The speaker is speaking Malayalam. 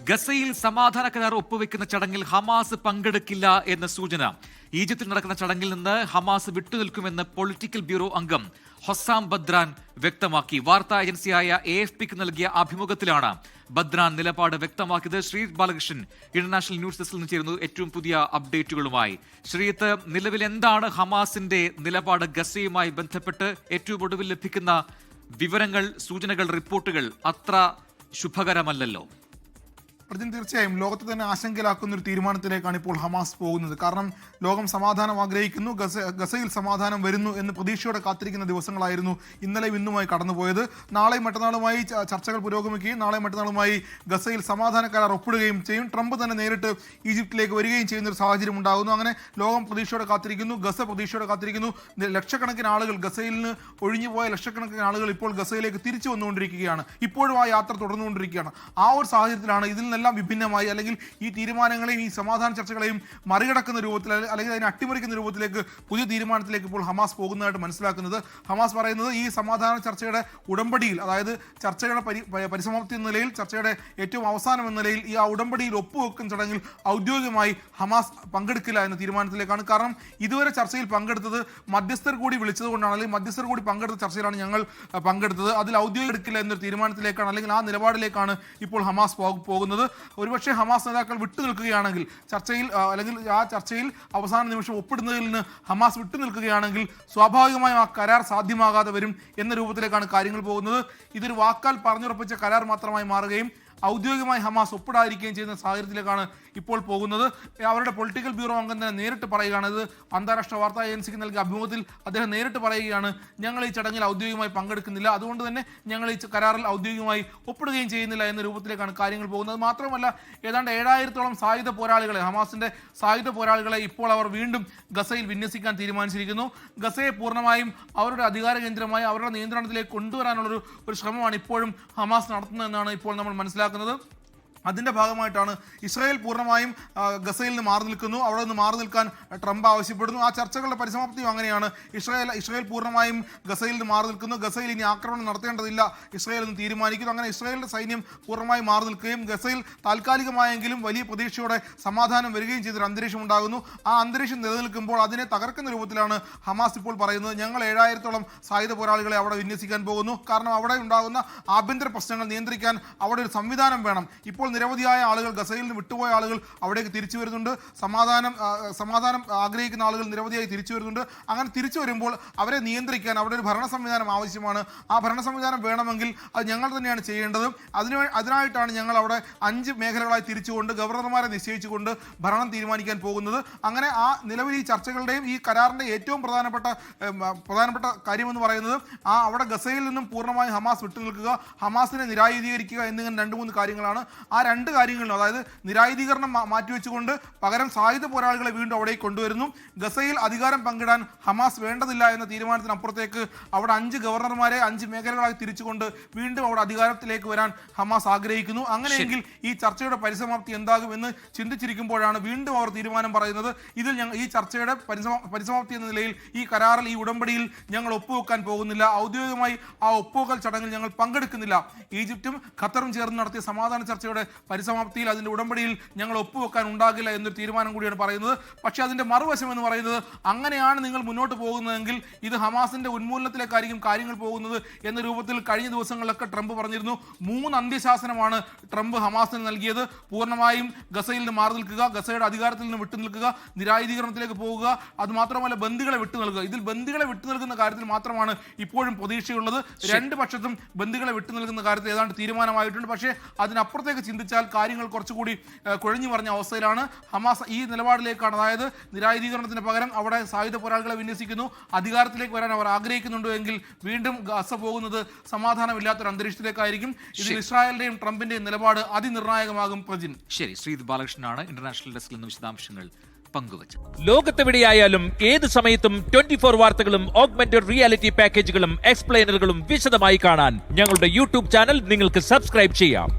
ഗസയിൽ സമാധാന കരാർ ഒപ്പുവെക്കുന്ന ചടങ്ങിൽ ഹമാസ് പങ്കെടുക്കില്ല എന്ന സൂചന. ഈജിപ്തിൽ നടക്കുന്ന ചടങ്ങിൽ നിന്ന് ഹമാസ് വിട്ടുനിൽക്കുമെന്ന് പൊളിറ്റിക്കൽ ബ്യൂറോ അംഗം ഹൊസാം ബദ്രാൻ വ്യക്തമാക്കി. വാർത്താ ഏജൻസിയായ AFPക്ക് നൽകിയ അഭിമുഖത്തിലാണ് ബദ്രാൻ നിലപാട് വ്യക്തമാക്കിയത്. ശ്രീജിത്ത് ബാലകൃഷ്ണൻ ഇന്റർനാഷണൽ ന്യൂസ് ഡെസ്കിൽ നിന്ന് ചേരുന്നു ഏറ്റവും പുതിയ അപ്ഡേറ്റുകളുമായി. ശ്രീജിത്ത്, നിലവിൽ എന്താണ് ഹമാസിന്റെ നിലപാട് ഗസയുമായി ബന്ധപ്പെട്ട്? ഏറ്റവും ഒടുവിൽ ലഭിക്കുന്ന വിവരങ്ങൾ, സൂചനകൾ, റിപ്പോർട്ടുകൾ അത്ര ശുഭകരമല്ലല്ലോ. തീർച്ചയായും ലോകത്തെ തന്നെ ആശങ്കയിലാക്കുന്ന ഒരു തീരുമാനത്തിലേക്കാണ് ഇപ്പോൾ ഹമാസ് പോകുന്നത്. കാരണം ലോകം സമാധാനം ആഗ്രഹിക്കുന്നു, ഗസയിൽ സമാധാനം വരുന്നു എന്ന് പ്രതീക്ഷയോടെ കാത്തിരിക്കുന്ന ദിവസങ്ങളായിരുന്നു ഇന്നലെയും ഇന്നുമായി കടന്നുപോയത്. നാളെയും മറ്റന്നാളുമായി ചർച്ചകൾ പുരോഗമിക്കുകയും നാളെയും മറ്റന്നാളുമായി ഗസയിൽ സമാധാന കരാർ ഒപ്പിടുകയും ചെയ്യും. ട്രംപ് തന്നെ നേരിട്ട് ഈജിപ്തിലേക്ക് വരികയും ചെയ്യുന്ന ഒരു സാഹചര്യം ഉണ്ടാകുന്നു. അങ്ങനെ ലോകം പ്രതീക്ഷയോടെ കാത്തിരിക്കുന്നു, ഗസ പ്രതീക്ഷയോടെ കാത്തിരിക്കുന്നു. ലക്ഷക്കണക്കിന് ആളുകൾ, ഗസയിൽ നിന്ന് ഒഴിഞ്ഞുപോയ ലക്ഷക്കണക്കിന് ആളുകൾ ഇപ്പോൾ ഗസയിലേക്ക് തിരിച്ചു വന്നുകൊണ്ടിരിക്കുകയാണ്. ഇപ്പോഴും ആ യാത്ര തുടർന്നുകൊണ്ടിരിക്കുകയാണ്. ആ ഒരു സാഹചര്യത്തിലാണ് ഇതിൽ നിന്നെല്ലാം വിഭിന്നമായി, അല്ലെങ്കിൽ ഈ തീരുമാനങ്ങളെയും ഈ സമാധാന ചർച്ചകളെയും മറികടക്കുന്ന രൂപത്തിൽ, അല്ലെങ്കിൽ അതിനെ അട്ടിമറിക്കുന്ന രൂപത്തിലേക്ക് പുതിയ തീരുമാനത്തിലേക്ക് ഇപ്പോൾ ഹമാസ് പോകുന്നതായിട്ട് മനസ്സിലാക്കുന്നത്. ഹമാസ് പറയുന്നത് ഈ സമാധാന ചർച്ചയുടെ ഉടമ്പടിയിൽ, അതായത് ചർച്ചയുടെ പരിസമാപ്തി എന്ന നിലയിൽ, ചർച്ചയുടെ ഏറ്റവും അവസാനം എന്ന നിലയിൽ ഈ ആ ഉടമ്പടിയിൽ ഒപ്പുവെക്കുന്ന ചടങ്ങിൽ ഔദ്യോഗികമായി ഹമാസ് പങ്കെടുക്കില്ല എന്ന തീരുമാനത്തിലേക്കാണ്. കാരണം ഇതുവരെ ചർച്ചയിൽ പങ്കെടുത്തത് മധ്യസ്ഥർ കൂടി വിളിച്ചതുകൊണ്ടാണ്, അല്ലെങ്കിൽ മധ്യസ്ഥർ കൂടി പങ്കെടുത്ത ചർച്ചയിലാണ് ഞങ്ങൾ പങ്കെടുത്തത്, അതിൽ ഔദ്യോഗിക എടുക്കില്ല എന്നൊരു തീരുമാനത്തിലേക്കാണ്, അല്ലെങ്കിൽ ആ നിലപാടിലേക്കാണ് ഇപ്പോൾ ഹമാസ് പോകുന്നത്. ഒരുപക്ഷെ ഹമാസ് നേതാക്കൾ വിട്ടുനിൽക്കുകയാണെങ്കിൽ, ചർച്ചയിൽ അല്ലെങ്കിൽ ആ ചർച്ചയിൽ അവസാന നിമിഷം ഒപ്പിടുന്നതിൽ നിന്ന് ഹമാസ് വിട്ടുനിൽക്കുകയാണെങ്കിൽ സ്വാഭാവികമായും ആ കരാർ സാധ്യമാകാതെ വരും എന്ന രൂപത്തിലേക്കാണ് കാര്യങ്ങൾ പോകുന്നത്. ഇതൊരു വാക്കാൽ പറഞ്ഞുറപ്പിച്ച കരാർ മാത്രമായി മാറുകയും ഔദ്യോഗികമായി ഹമാസ് ഒപ്പിടാതിരിക്കുകയും ചെയ്യുന്ന സാഹചര്യത്തിലേക്കാണ് ഇപ്പോൾ പോകുന്നത്. അവരുടെ പൊളിറ്റിക്കൽ ബ്യൂറോ അംഗം തന്നെ നേരിട്ട് പറയുകയാണ്, ഇത് അന്താരാഷ്ട്ര വാർത്താ ഏജൻസിക്ക് നൽകിയ അഭിമുഖത്തിൽ അദ്ദേഹം നേരിട്ട് പറയുകയാണ്, ഞങ്ങൾ ഈ ചടങ്ങിൽ ഔദ്യോഗികമായി പങ്കെടുക്കുന്നില്ല, അതുകൊണ്ട് തന്നെ ഞങ്ങൾ ഈ കരാറിൽ ഔദ്യോഗികമായി ഒപ്പിടുകയും ചെയ്യുന്നില്ല എന്ന രൂപത്തിലേക്കാണ് കാര്യങ്ങൾ പോകുന്നത്. മാത്രമല്ല, ഏതാണ്ട് 7000-ഓളം സായുധ പോരാളികളെ, ഹമാസിന്റെ സായുധ പോരാളികളെ ഇപ്പോൾ അവർ വീണ്ടും ഗസയിൽ വിന്യസിക്കാൻ തീരുമാനിച്ചിരിക്കുന്നു. ഗസയെ പൂർണ്ണമായും അവരുടെ അധികാര കേന്ദ്രമായി അവരുടെ നിയന്ത്രണത്തിലേക്ക് കൊണ്ടുവരാനുള്ള ഒരു ശ്രമമാണ് ഇപ്പോഴും ഹമാസ് നടത്തുന്നതെന്നാണ് ഇപ്പോൾ നമ്മൾ മനസ്സിലാക്കുന്നത്. അതിൻ്റെ ഭാഗമായിട്ടാണ് ഇസ്രായേൽ പൂർണ്ണമായും ഗസയിൽ നിന്ന് മാറി നിൽക്കുന്നു. അവിടെ നിന്ന് മാറി നിൽക്കാൻ ട്രംപ് ആവശ്യപ്പെടുന്നു. ആ ചർച്ചകളുടെ പരിസമാപ്തിയും അങ്ങനെയാണ്. ഇസ്രായേൽ പൂർണ്ണമായും ഗസയിൽ നിന്ന് മാറി നിൽക്കുന്നു. ഗസയിൽ ഇനി ആക്രമണം നടത്തേണ്ടതില്ല ഇസ്രായേൽ എന്ന് തീരുമാനിക്കുന്നു. അങ്ങനെ ഇസ്രായേലിൻ്റെ സൈന്യം പൂർണ്ണമായും മാറി നിൽക്കുകയും ഗസയിൽ താൽക്കാലികമായെങ്കിലും വലിയ പ്രതീക്ഷയോടെ സമാധാനം വരികയും ചെയ്തൊരു അന്തരീക്ഷം ഉണ്ടാകുന്നു. ആ അന്തരീക്ഷം നിലനിൽക്കുമ്പോൾ അതിനെ തകർക്കുന്ന രൂപത്തിലാണ് ഹമാസ് ഇപ്പോൾ പറയുന്നത്, ഞങ്ങൾ 7000-ഓളം സായുധ പോരാളികളെ അവിടെ വിന്യസിക്കാൻ പോകുന്നു. കാരണം അവിടെ ഉണ്ടാകുന്ന ആഭ്യന്തര പ്രശ്നങ്ങൾ നിയന്ത്രിക്കാൻ അവിടെ ഒരു സംവിധാനം വേണം. ഇപ്പോൾ നിരവധിയായ ആളുകൾ, ഗസയിൽ നിന്ന് വിട്ടുപോയ ആളുകൾ അവിടേക്ക് തിരിച്ചു വരുന്നുണ്ട്. സമാധാനം ആഗ്രഹിക്കുന്ന ആളുകൾ നിരവധിയായി തിരിച്ചു വരുന്നുണ്ട്. അങ്ങനെ തിരിച്ചു വരുമ്പോൾ അവരെ നിയന്ത്രിക്കാൻ അവിടെ ഒരു ഭരണ സംവിധാനം ആവശ്യമാണ്. ആ ഭരണ സംവിധാനം വേണമെങ്കിൽ അത് ഞങ്ങൾ തന്നെയാണ് ചെയ്യേണ്ടത്. അതിനായിട്ടാണ് ഞങ്ങൾ അവിടെ 5 മേഖലകളായി തിരിച്ചുകൊണ്ട് ഗവർണർമാരെ നിശ്ചയിച്ചുകൊണ്ട് ഭരണം തീരുമാനിക്കാൻ പോകുന്നത്. അങ്ങനെ ആ നിലവിൽ ഈ ചർച്ചകളുടെയും ഈ കരാറിൻ്റെ ഏറ്റവും പ്രധാനപ്പെട്ട കാര്യമെന്ന് പറയുന്നത് അവിടെ ഗസയിൽ നിന്നും പൂർണ്ണമായി ഹമാസ് വിട്ടുനിൽക്കുക, ഹമാസിനെ നിരായുധീകരിക്കുക എന്നിങ്ങനെ 2-3 കാര്യങ്ങളാണ്. ആ 2 കാര്യങ്ങളിലും, അതായത് നിരായുധീകരണം മാറ്റിവെച്ചുകൊണ്ട് പകരം സായുധ പോരാളികളെ വീണ്ടും അവിടേക്ക് കൊണ്ടുവരുന്നു. ഗസയിൽ അധികാരം പങ്കിടാൻ ഹമാസ് വേണ്ടതില്ല എന്ന തീരുമാനത്തിനപ്പുറത്തേക്ക് അവിടെ 5 ഗവർണർമാരെ 5 മേഖലകളായി തിരിച്ചുകൊണ്ട് വീണ്ടും അവിടെ അധികാരത്തിലേക്ക് വരാൻ ഹമാസ് ആഗ്രഹിക്കുന്നു. അങ്ങനെയെങ്കിൽ ഈ ചർച്ചയുടെ പരിസമാപ്തി എന്താകും എന്ന് ചിന്തിച്ചിരിക്കുമ്പോഴാണ് വീണ്ടും അവർ തീരുമാനം പറയുന്നത്, ഇതിൽ ഈ ചർച്ചയുടെ പരിസമാപ്തി എന്ന നിലയിൽ ഈ കരാറിൽ, ഈ ഉടമ്പടിയിൽ ഞങ്ങൾ ഒപ്പുവെക്കാൻ പോകുന്നില്ല. ഔദ്യോഗികമായി ആ ഒപ്പുവെക്കൽ ചടങ്ങിൽ ഞങ്ങൾ പങ്കെടുക്കുന്നില്ല. ഈജിപ്തും ഖത്തറും ചേർന്ന് നടത്തിയ സമാധാന ചർച്ചയുടെ പരിസമാപ്തിയിൽ, അതിൻ്റെ ഉടമ്പടിയിൽ ഞങ്ങൾ ഒപ്പുവെക്കാൻ ഉണ്ടാകില്ല എന്നൊരു തീരുമാനം കൂടിയാണ് പറയുന്നത്. പക്ഷേ അതിൻ്റെ മറുവശം എന്ന് പറയുന്നത്, അങ്ങനെയാണ് നിങ്ങൾ മുന്നോട്ട് പോകുന്നതെങ്കിൽ ഇത് ഹമാസിൻ്റെ ഉന്മൂലനത്തിലേക്കായിരിക്കും കാര്യങ്ങൾ പോകുന്നത് എന്ന രൂപത്തിൽ കഴിഞ്ഞ ദിവസങ്ങളിലൊക്കെ ട്രംപ് പറഞ്ഞിരുന്നു. 3 അന്ത്യശാസനമാണ് ട്രംപ് ഹമാസിന് നൽകിയത്. പൂർണ്ണമായും ഗസയിൽ നിന്ന് മാറി നിൽക്കുക, ഗസയുടെ അധികാരത്തിൽ നിന്ന് വിട്ടുനിൽക്കുക, നിരായുധീകരണത്തിലേക്ക് പോകുക, അതുമാത്രമല്ല ബന്ദികളെ വിട്ടു നൽകുക. ഇതിൽ ബന്ദികളെ വിട്ടു നൽകുന്ന കാര്യത്തിൽ മാത്രമാണ് ഇപ്പോഴും പ്രതീക്ഷയുള്ളത്. 2 പക്ഷത്തും ബന്ദികളെ വിട്ടു നൽകുന്ന കാര്യത്തിൽ ഏതാണ്ട് തീരുമാനമായിട്ടുണ്ട്. പക്ഷേ അതിനപ്പുറത്തേക്ക് ചിന്തിച്ചാൽ കാര്യങ്ങൾ കുറച്ചുകൂടി കുഴഞ്ഞു പറഞ്ഞ അവസ്ഥയിലാണ്. ഹമാസ് ഈ നിലപാടിലേക്കാണ്, അതായത് നിരായുധീകരണത്തിന് പകരം അവിടെ സായുധ പോരാളികളെ വിന്യസിക്കുന്നു, അധികാരത്തിലേക്ക് വരാൻ അവർ ആഗ്രഹിക്കുന്നുണ്ടോ എങ്കിൽ വീണ്ടും ഗസ പോകുന്നത് സമാധാനമില്ലാത്തൊരു അന്തരീക്ഷത്തിലേക്കായിരിക്കും. ഇതിൽ ഇസ്രായേലിന്റെയും ട്രംപിന്റെയും നിലപാട് അതിനിർണായകമാകും. പ്രജിൻ. ശരി, ശ്രീജിത്ത് ബാലകൃഷ്ണനാണ് ഇന്റർനാഷണൽ ഡെസ്കിൽ നിന്ന് വിശദാംശങ്ങൾ പങ്കുവച്ചു. ലോകത്തെവിടെയായാലും ഏത് സമയത്തും 24 വാർത്തകളും ഓഗ്മെന്റഡ് റിയാലിറ്റി പാക്കേജുകളും എക്സ്പ്ലെയിനറുകളും വിശദമായി കാണാൻ ഞങ്ങളുടെ യൂട്യൂബ് ചാനൽ നിങ്ങൾക്ക് സബ്സ്ക്രൈബ് ചെയ്യാം.